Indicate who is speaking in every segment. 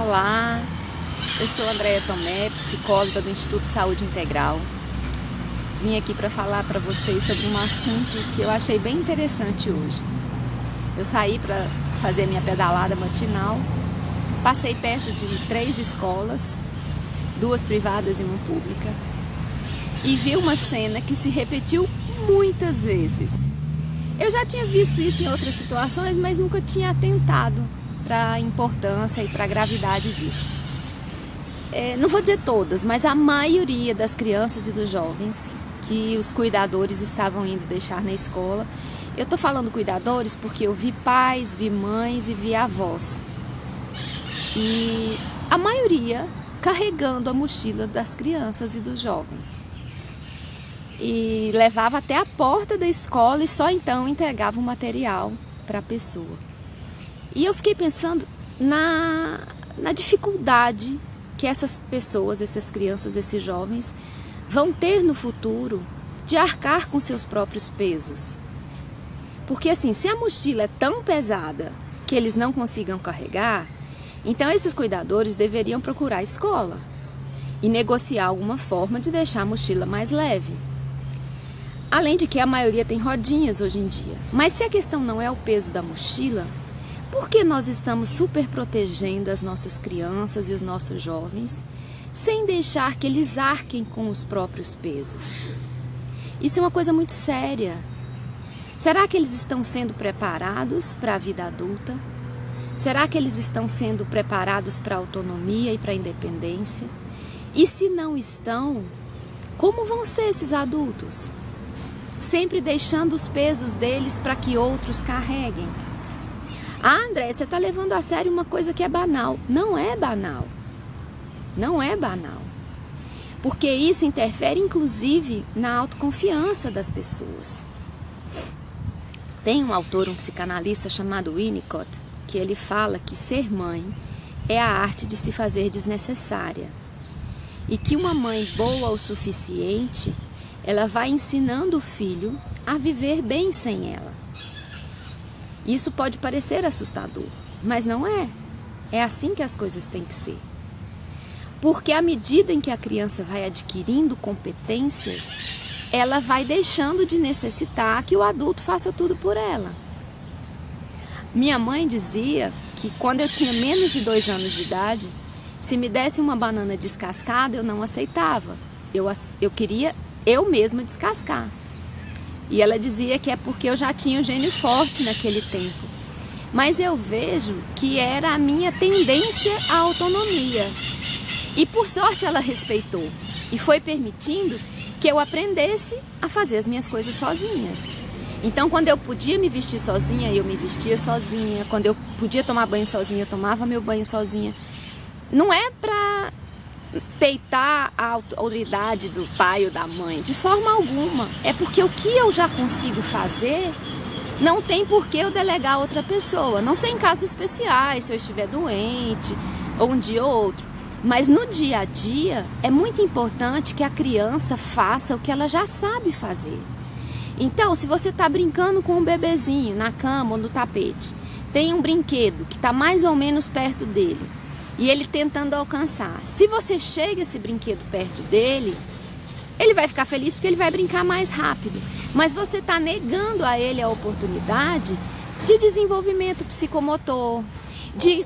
Speaker 1: Olá, eu sou Andréia Tomé, psicóloga do Instituto Saúde Integral. Vim aqui para falar para vocês sobre um assunto que eu achei bem interessante hoje. Eu saí para fazer minha pedalada matinal, passei perto de 3 escolas, 2 privadas e uma pública, e vi uma cena que se repetiu muitas vezes. Eu já tinha visto isso em outras situações, mas nunca tinha atentado para a importância e para a gravidade disso. Não vou dizer todas, mas a maioria das crianças e dos jovens que os cuidadores estavam indo deixar na escola. Eu estou falando cuidadores porque eu vi pais, vi mães e vi avós. E a maioria carregando a mochila das crianças e dos jovens. E levava até a porta da escola e só então entregava o material para a pessoa. E eu fiquei pensando na dificuldade que essas pessoas, essas crianças, esses jovens vão ter no futuro de arcar com seus próprios pesos. Porque assim, se a mochila é tão pesada que eles não consigam carregar, então esses cuidadores deveriam procurar a escola e negociar alguma forma de deixar a mochila mais leve. Além de que a maioria tem rodinhas hoje em dia. Mas se a questão não é o peso da mochila, por que nós estamos super protegendo as nossas crianças e os nossos jovens sem deixar que eles arquem com os próprios pesos? Isso é uma coisa muito séria. Será que eles estão sendo preparados para a vida adulta? Será que eles estão sendo preparados para a autonomia e para a independência? E se não estão, como vão ser esses adultos? Sempre deixando os pesos deles para que outros carreguem. Ah, André, você está levando a sério uma coisa que é banal. Não é banal. Não é banal. Porque isso interfere, inclusive, na autoconfiança das pessoas. Tem um autor, um psicanalista chamado Winnicott, que ele fala que ser mãe é a arte de se fazer desnecessária. E que uma mãe boa o suficiente, ela vai ensinando o filho a viver bem sem ela. Isso pode parecer assustador, mas não é. É assim que as coisas têm que ser. Porque à medida em que a criança vai adquirindo competências, ela vai deixando de necessitar que o adulto faça tudo por ela. Minha mãe dizia que quando eu tinha menos de 2 anos de idade, se me desse uma banana descascada, eu não aceitava. Eu queria eu mesma descascar. E ela dizia que é porque eu já tinha o gênio forte naquele tempo. Mas eu vejo que era a minha tendência à autonomia. E por sorte ela respeitou e foi permitindo que eu aprendesse a fazer as minhas coisas sozinha. Então quando eu podia me vestir sozinha, eu me vestia sozinha. Quando eu podia tomar banho sozinha, eu tomava meu banho sozinha. Não é para peitar a autoridade do pai ou da mãe, de forma alguma. É porque o que eu já consigo fazer, não tem por que eu delegar a outra pessoa. Não sei em casos especiais, se eu estiver doente, ou um dia ou outro. Mas no dia a dia, é muito importante que a criança faça o que ela já sabe fazer. Então, se você está brincando com um bebezinho na cama ou no tapete, tem um brinquedo que está mais ou menos perto dele, e ele tentando alcançar. Se você chega esse brinquedo perto dele, ele vai ficar feliz porque ele vai brincar mais rápido. Mas você está negando a ele a oportunidade de desenvolvimento psicomotor, de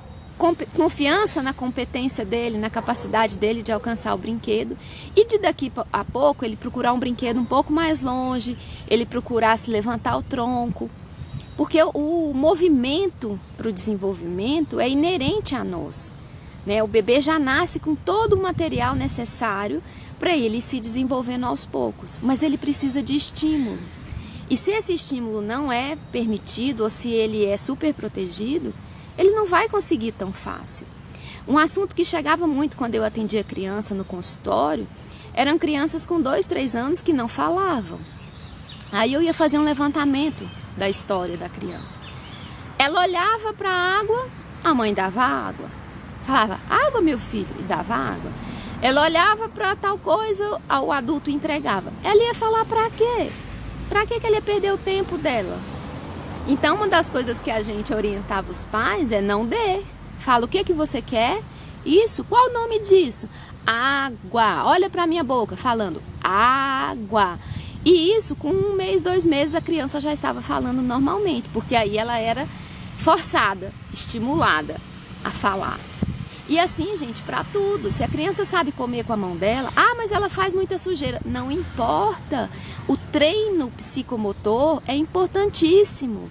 Speaker 1: confiança na competência dele, na capacidade dele de alcançar o brinquedo. E de daqui a pouco ele procurar um brinquedo um pouco mais longe, ele procurar se levantar o tronco. Porque o movimento para o desenvolvimento é inerente a nós. O bebê já nasce com todo o material necessário para ele se desenvolvendo aos poucos, mas ele precisa de estímulo. E se esse estímulo não é permitido ou se ele é super protegido, ele não vai conseguir tão fácil. Um assunto que chegava muito quando eu atendia criança no consultório eram crianças com 2, 3 anos que não falavam. Aí eu ia fazer um levantamento da história da criança. Ela olhava para a água, a mãe dava água. Falava, água, meu filho, e dava água. Ela olhava para tal coisa, o adulto entregava. Ela ia falar para quê? Para que ele ia perder o tempo dela? Então, uma das coisas que a gente orientava os pais é não dê. Fala o que você quer Isso, qual o nome disso? Água. Olha para minha boca, falando água. E isso, com 1 mês, 2 meses, a criança já estava falando normalmente, porque aí ela era forçada, estimulada a falar. E assim, gente, para tudo. Se a criança sabe comer com a mão dela, mas ela faz muita sujeira. Não importa. O treino psicomotor é importantíssimo.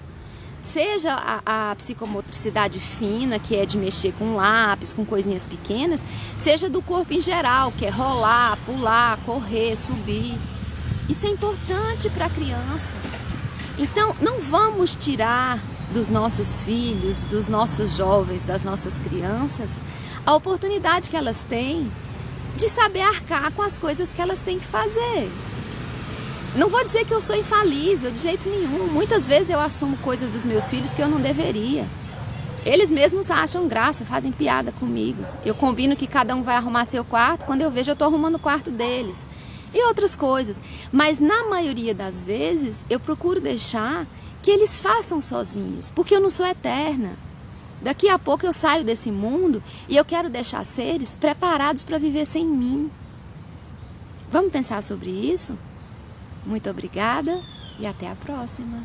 Speaker 1: Seja a psicomotricidade fina, que é de mexer com lápis, com coisinhas pequenas, seja do corpo em geral, que é rolar, pular, correr, subir. Isso é importante para a criança. Então, não vamos tirar dos nossos filhos, dos nossos jovens, das nossas crianças, a oportunidade que elas têm de saber arcar com as coisas que elas têm que fazer. Não vou dizer que eu sou infalível, de jeito nenhum. Muitas vezes eu assumo coisas dos meus filhos que eu não deveria. Eles mesmos acham graça, fazem piada comigo. Eu combino que cada um vai arrumar seu quarto, quando eu vejo eu estou arrumando o quarto deles. E outras coisas. Mas na maioria das vezes eu procuro deixar que eles façam sozinhos, porque eu não sou eterna. Daqui a pouco eu saio desse mundo e eu quero deixar seres preparados para viver sem mim. Vamos pensar sobre isso? Muito obrigada e até a próxima.